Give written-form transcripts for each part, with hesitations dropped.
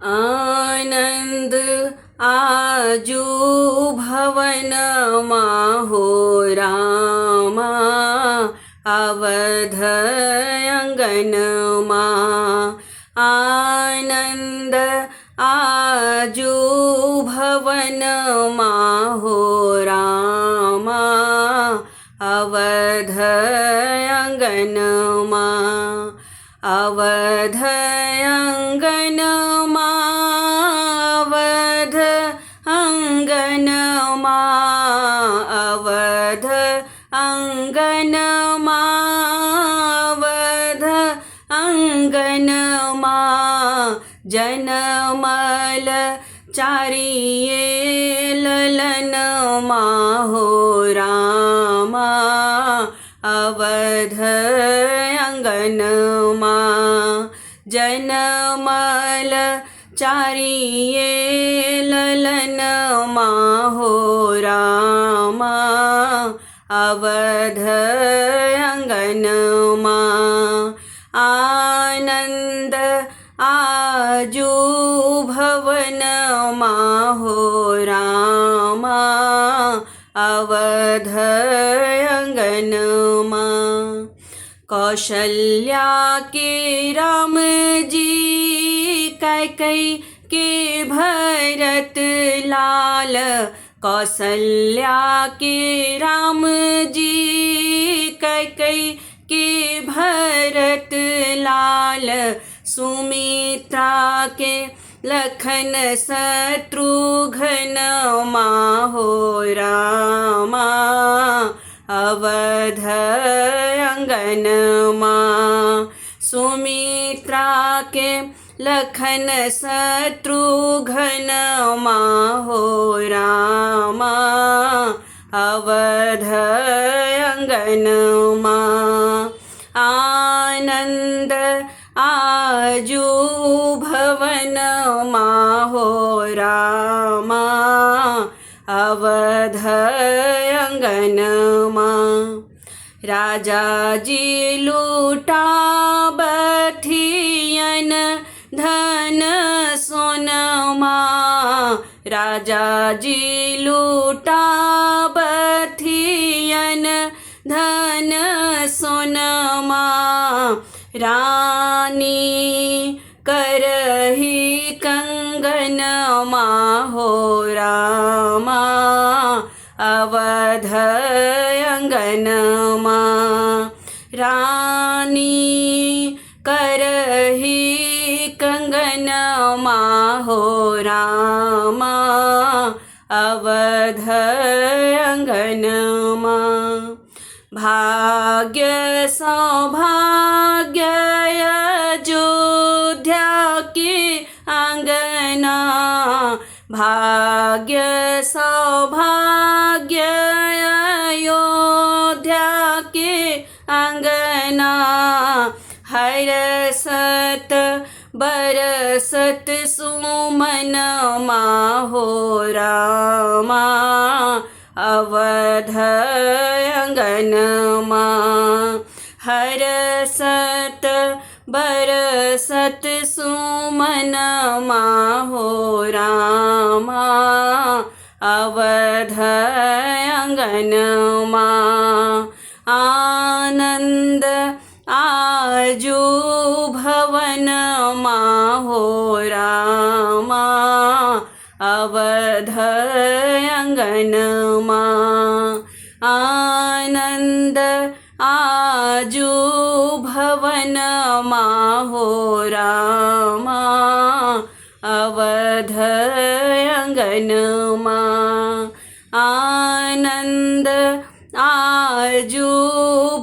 आनंद आजू भवनमा हो रामा, अवध अंगनमा। आनंद आजू भवनमा हो रामा, अवध अंगनमा। अवध अंगनमा, अवध अंगनमा, अवध अंगनमा, अवध अंगनमा। जनमल चारिये ललनमा हो रामा, अवध अंगनमा। जनमल चारिये ललनमा हो रामा, अवध अंगनमा। आनंद आजू भवनमा हो रामा, अवध अंगनमा। कौशल्या के राम जी, कैकई के भरत लाल। कौशल्या के राम जी, कैकई के भरत लाल। सुमित्रा के लखन शत्रुघ्न हो रामा, अवध अंगनमा। सुमित्रा के लखन शत्रुघ्न हो रामा, अवध अंगनमा। आनंद आजू भवनमा हो रामा, अवध अंगनमा। राजा जी लूटा बथियन धन सोनमा। राजा जी लूटा बथियन धन सोनमा। रानी करही कंगनमा हो रामा, अवध अंगनमा। रानी करही कंगनमा हो रामा, अवध अंगनमा। भाग्य सौभाग्य अयोध्या के आंगना। भाग्य सौभाग्य अयोध्या के आंगना। हरसत बरसत सुमनमा हो रामा, अवध अंगनमा। हरसत बरसत सुमनमा हो रामा, अवध अंगनमा। आनंद आजू भवनमा हो रामा, अवध अंगनमा। आनंद आजू भवनमा हो रामा, अवध अंगनमा। आनंद आजू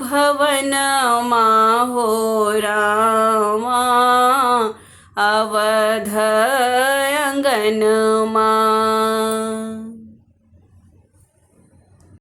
भवनमा हो रामा, अवध अंगनमा।